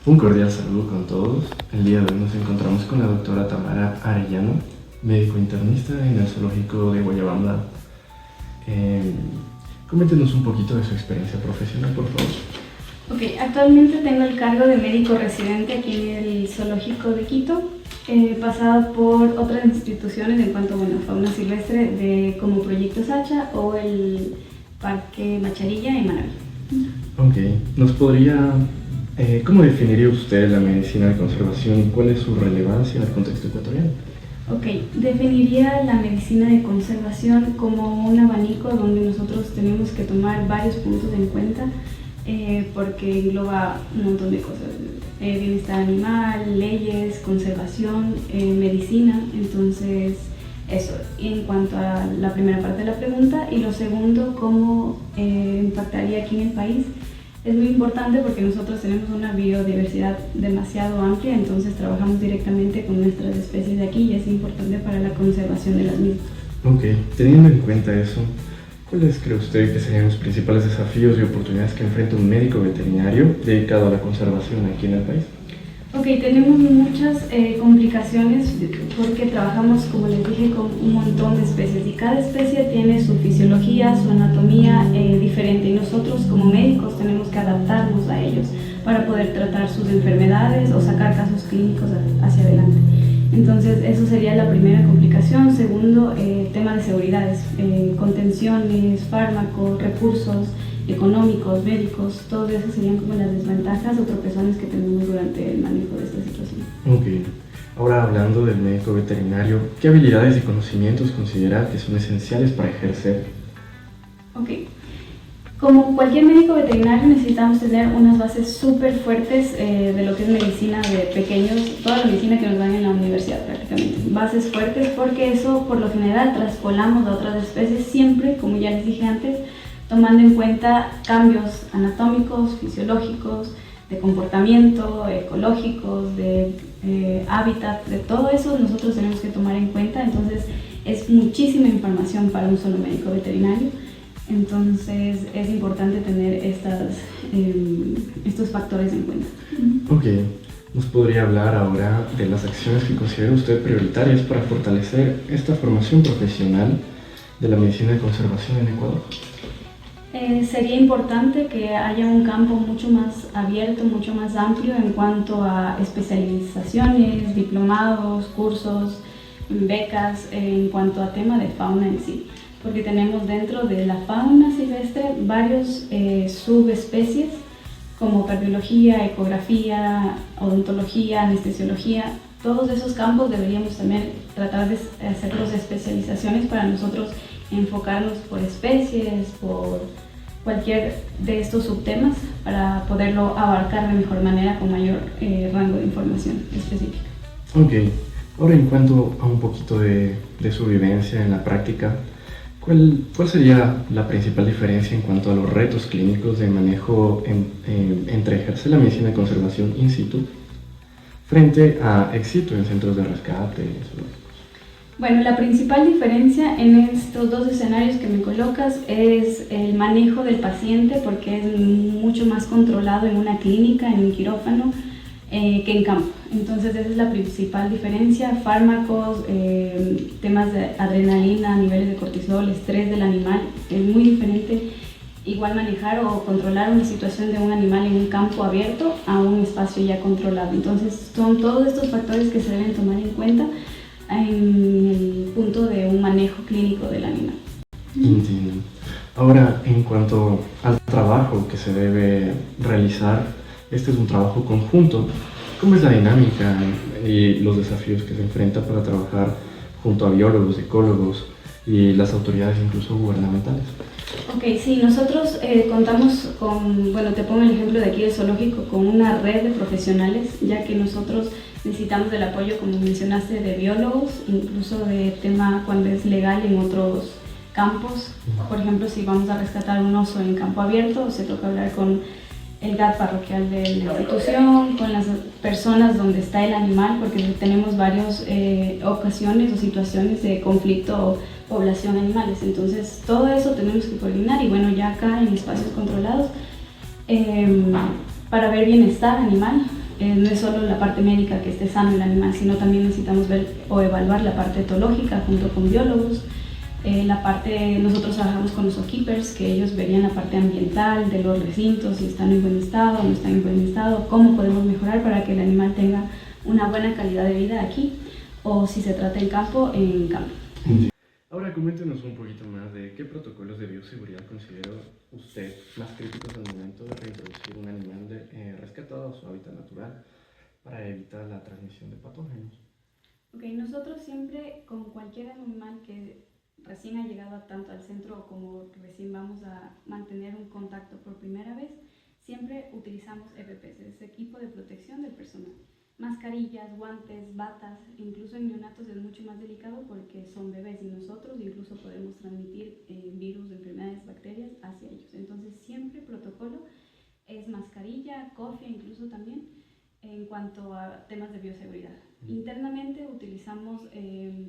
Un cordial saludo con todos. El día de hoy nos encontramos con la doctora Tamara Arellano, médico internista en el zoológico de Guayabamba. Coméntenos un poquito de su experiencia profesional, por favor. Ok, actualmente tengo el cargo de médico residente aquí en el zoológico de Quito. He pasado por otras instituciones en cuanto a fauna silvestre como Proyecto Sacha o el Parque Macharilla en Manaví. Ok, ¿nos podría... ¿cómo definiría usted la medicina de conservación y cuál es su relevancia en el contexto ecuatoriano? Ok, definiría la medicina de conservación como un abanico donde nosotros tenemos que tomar varios puntos en cuenta porque engloba un montón de cosas, bienestar animal, leyes, conservación, medicina. Entonces eso, en cuanto a la primera parte de la pregunta. Y lo segundo, cómo impactaría aquí en el país. Es muy importante porque nosotros tenemos una biodiversidad demasiado amplia, entonces trabajamos directamente con nuestras especies de aquí y es importante para la conservación de las mismas. Ok, teniendo en cuenta eso, ¿cuáles cree usted que serían los principales desafíos y oportunidades que enfrenta un médico veterinario dedicado a la conservación aquí en el país? Ok, tenemos muchas complicaciones porque trabajamos, como les dije, con un montón de especies y cada especie tiene su fisiología, su anatomía diferente y nosotros como médicos tenemos que adaptarnos a ellos para poder tratar sus enfermedades o sacar casos clínicos hacia adelante. Entonces, eso sería la primera complicación. Segundo, tema de seguridades, contenciones, fármacos, recursos económicos, médicos, todo eso serían como las desventajas o tropezones que tenemos durante el manejo de esta situación. Ok, ahora hablando del médico veterinario, ¿qué habilidades y conocimientos considera que son esenciales para ejercer? Ok, como cualquier médico veterinario necesitamos tener unas bases súper fuertes de lo que es medicina de pequeños, toda la medicina que nos dan en la universidad prácticamente, bases fuertes porque eso por lo general traspolamos a otras especies siempre, como ya les dije antes, tomando en cuenta cambios anatómicos, fisiológicos, de comportamiento, ecológicos, de hábitat, de todo eso nosotros tenemos que tomar en cuenta. Entonces es muchísima información para un solo médico veterinario, entonces es importante tener estos factores en cuenta. Ok, ¿nos podría hablar ahora de las acciones que considera usted prioritarias para fortalecer esta formación profesional de la medicina de conservación en Ecuador? Sería importante que haya un campo mucho más abierto, mucho más amplio en cuanto a especializaciones, diplomados, cursos, becas, en cuanto a tema de fauna en sí. Porque tenemos dentro de la fauna silvestre varios subespecies como cardiología, ecografía, odontología, anestesiología. Todos esos campos deberíamos también tratar de hacerlos especializaciones para nosotros enfocarnos por especies, por cualquier de estos subtemas para poderlo abarcar de mejor manera con mayor rango de información específica. Ok, ahora en cuanto a un poquito de su vivencia en la práctica, ¿cuál sería la principal diferencia en cuanto a los retos clínicos de manejo entre ejercer la medicina de conservación in situ frente a éxito en centros de rescate? Bueno, la principal diferencia en estos dos escenarios que me colocas es el manejo del paciente porque es mucho más controlado en una clínica, en un quirófano, que en campo. Entonces esa es la principal diferencia, fármacos, temas de adrenalina, niveles de cortisol, estrés del animal, es muy diferente igual manejar o controlar una situación de un animal en un campo abierto a un espacio ya controlado. Entonces son todos estos factores que se deben tomar en cuenta en el punto de un manejo clínico del animal. Entiendo. Ahora, en cuanto al trabajo que se debe realizar, este es un trabajo conjunto. ¿Cómo es la dinámica y los desafíos que se enfrenta para trabajar junto a biólogos, ecólogos y las autoridades incluso gubernamentales? Ok, sí, nosotros contamos con, te pongo el ejemplo de aquí del zoológico, con una red de profesionales, ya que nosotros necesitamos del apoyo, como mencionaste, de biólogos, incluso de tema cuando es legal en otros campos. Por ejemplo, si vamos a rescatar un oso en campo abierto, se toca hablar con el GAT parroquial de la institución, con las personas donde está el animal, porque tenemos varias ocasiones o situaciones de conflicto población animales. Entonces, todo eso tenemos que coordinar y ya acá en espacios controlados para ver bienestar animal, no es solo la parte médica que esté sano el animal, sino también necesitamos ver o evaluar la parte etológica junto con biólogos. Nosotros trabajamos con los zookeepers, que ellos verían la parte ambiental de los recintos, si están en buen estado, no están en buen estado, cómo podemos mejorar para que el animal tenga una buena calidad de vida aquí, o si se trata en campo, en campo. Ahora coméntenos un poquito más de qué protocolos de bioseguridad considera usted más críticos al momento de reintroducir un animal rescatado a su hábitat natural para evitar la transmisión de patógenos. Nosotros siempre con cualquier animal que recién ha llegado tanto al centro como recién vamos a mantener un contacto por primera vez, siempre utilizamos EPPs, es equipo de protección del personal. Mascarillas, guantes, batas, incluso en neonatos es mucho más delicado porque son bebés y nosotros incluso podemos transmitir virus, enfermedades, bacterias hacia ellos. Entonces siempre protocolo es mascarilla, cofia incluso también en cuanto a temas de bioseguridad. Internamente utilizamos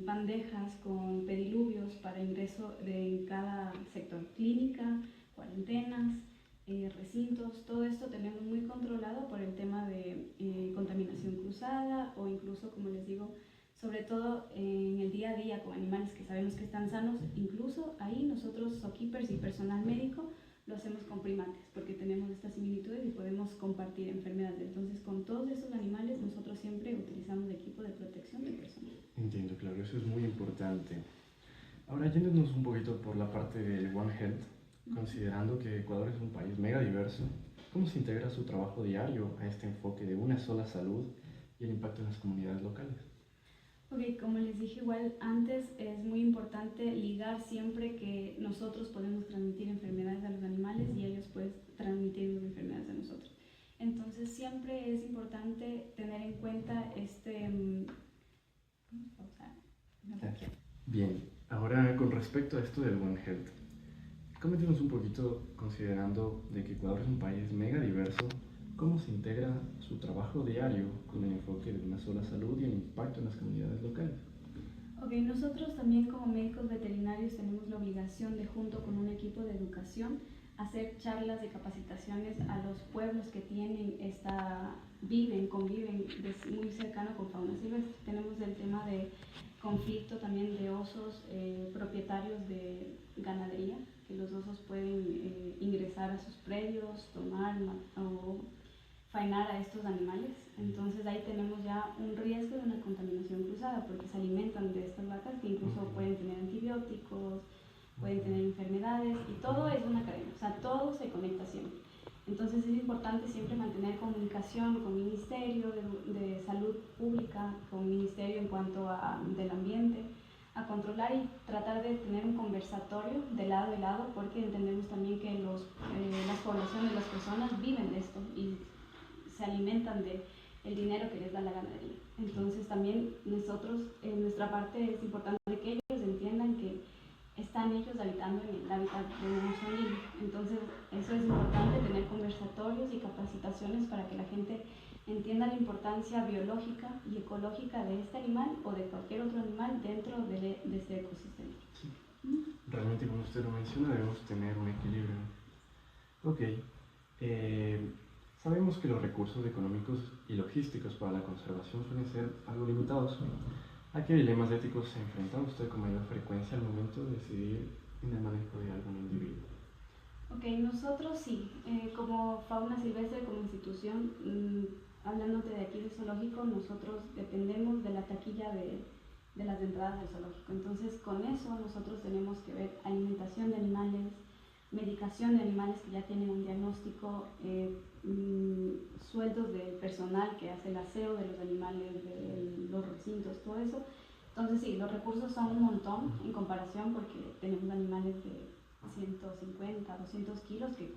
bandejas con pediluvios para ingreso de cada sector, clínica, cuarentenas, recintos, todo esto tenemos muy controlado por el tema de contaminación cruzada o incluso, como les digo, sobre todo en el día a día con animales que sabemos que están sanos, incluso ahí nosotros, zookeepers y personal médico, lo hacemos con primates, porque tenemos estas similitudes y podemos compartir enfermedades. Entonces, con todos esos animales, nosotros siempre utilizamos equipo de protección del personal. Entiendo, claro, eso es muy importante. Ahora, yéndonos un poquito por la parte de One Health, considerando que Ecuador es un país mega diverso, ¿cómo se integra su trabajo diario a este enfoque de una sola salud y el impacto en las comunidades locales? Como les dije igual antes, es muy importante ligar siempre que nosotros podemos transmitir enfermedades a los animales y ellos pueden transmitirnos enfermedades a nosotros. Entonces siempre es importante tener en cuenta Bien, ahora con respecto a esto del One Health, coméntenos un poquito, considerando de que Ecuador es un país mega diverso, ¿cómo se integra su trabajo diario con el enfoque de una sola salud y el impacto en las comunidades locales? Nosotros también como médicos veterinarios tenemos la obligación de, junto con un equipo de educación, hacer charlas de capacitaciones a los pueblos que conviven muy cercano con fauna silvestre. Tenemos el tema de conflicto también de osos propietarios de ganadería, que los osos pueden ingresar a sus predios, tomar o faenar a estos animales. Entonces ahí tenemos ya un riesgo de una contaminación cruzada porque se alimentan de estas vacas que incluso pueden tener antibióticos, pueden tener enfermedades y todo es una cadena, o sea, todo se conecta siempre. Entonces es importante siempre mantener comunicación con el Ministerio de Salud Pública, con el Ministerio en cuanto a del ambiente, a controlar y tratar de tener un conversatorio de lado y lado porque entendemos también que las poblaciones, las personas viven de esto y se alimentan de el dinero que les da la ganadería. Entonces también nosotros, en nuestra parte es importante que ellos entiendan que están ellos habitando en el hábitat de un oso libre. Entonces eso es importante, tener conversatorios y capacitaciones para que la gente entienda la importancia biológica y ecológica de este animal o de cualquier otro animal dentro de este ecosistema. Sí. Realmente, como usted lo menciona, debemos tener un equilibrio. Ok. Sabemos que los recursos económicos y logísticos para la conservación suelen ser algo limitados. ¿A qué dilemas éticos se enfrenta usted con mayor frecuencia al momento de decidir en el manejo de algún individuo? Nosotros sí, como fauna silvestre, como institución, hablándote de aquí del zoológico, nosotros dependemos de la taquilla de las entradas del zoológico. Entonces, con eso nosotros tenemos que ver alimentación de animales, medicación de animales que ya tienen un diagnóstico, sueldos del personal que hace el aseo de los animales, de los recintos, todo eso. Entonces sí, los recursos son un montón en comparación porque tenemos animales de 150, 200 kilos que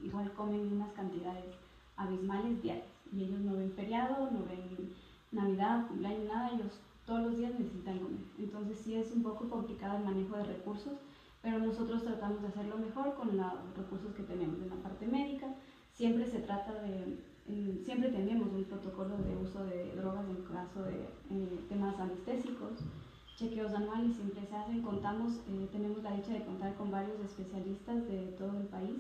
igual comen unas cantidades abismales diarias y ellos no ven feriado, no ven Navidad, cumpleaños, nada, ellos todos los días necesitan comer. Entonces sí es un poco complicado el manejo de recursos, pero nosotros tratamos de hacerlo mejor con los recursos que tenemos. En la parte médica siempre se trata siempre tenemos un protocolo de uso de drogas en caso de temas anestésicos, chequeos anuales siempre se hacen, tenemos la dicha de contar con varios especialistas de todo el país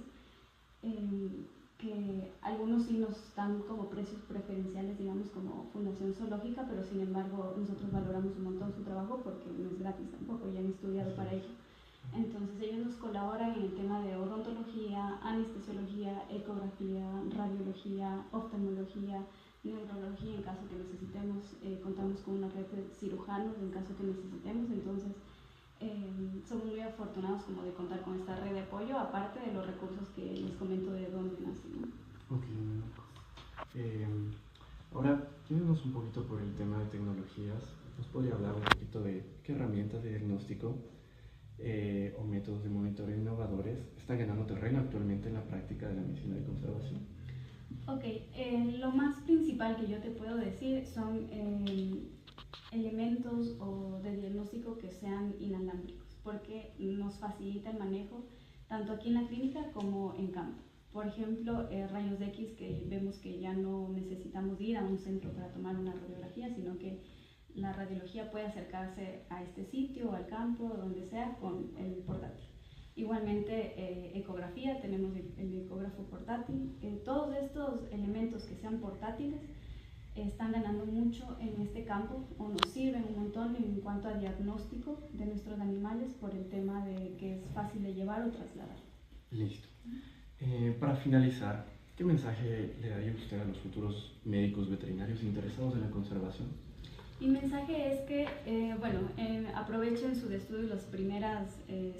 que algunos sí nos dan como precios preferenciales, digamos, como Fundación Zoológica, pero sin embargo nosotros valoramos un montón su trabajo porque no es gratis tampoco, ya han estudiado para ello. Entonces ellos nos colaboran en el tema de odontología, anestesiología, ecografía, radiología, oftalmología, neurología en caso que necesitemos. Contamos con una red de cirujanos en caso que necesitemos. Entonces somos muy afortunados como de contar con esta red de apoyo, aparte de los recursos que les comento de dónde nacen, ¿no? Ok. Ahora, yéndonos un poquito por el tema de tecnologías, ¿nos podría hablar un poquito de qué herramientas de diagnóstico o métodos de monitoreo innovadores están ganando terreno actualmente en la práctica de la medicina de conservación? Ok, lo más principal que yo te puedo decir son elementos o de diagnóstico que sean inalámbricos, porque nos facilita el manejo tanto aquí en la clínica como en campo. Por ejemplo, rayos X, que vemos que ya no necesitamos ir a un centro para tomar una radiografía, sino que la radiología puede acercarse a este sitio, al campo, donde sea, con el portátil. Igualmente, ecografía, tenemos el ecógrafo portátil. Todos estos elementos que sean portátiles están ganando mucho en este campo o nos sirven un montón en cuanto a diagnóstico de nuestros animales por el tema de que es fácil de llevar o trasladar. Listo. Para finalizar, ¿qué mensaje le daría usted a los futuros médicos veterinarios interesados en la conservación? Mi mensaje es que, aprovechen sus estudios los primeros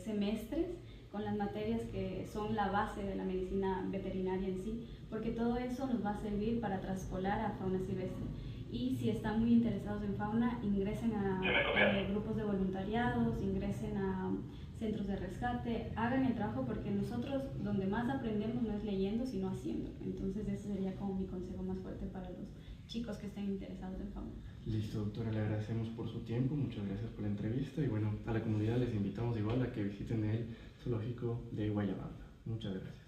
semestres con las materias que son la base de la medicina veterinaria en sí, porque todo eso nos va a servir para traspolar a fauna silvestre. Y si están muy interesados en fauna, ingresen a grupos de voluntariados, ingresen a centros de rescate, hagan el trabajo, porque nosotros donde más aprendemos no es leyendo, sino haciendo. Entonces ese sería como mi consejo más fuerte para los chicos que estén interesados en fauna. Listo, doctora, le agradecemos por su tiempo, muchas gracias por la entrevista y bueno, a la comunidad les invitamos igual a que visiten el zoológico de Guayabamba. Muchas gracias.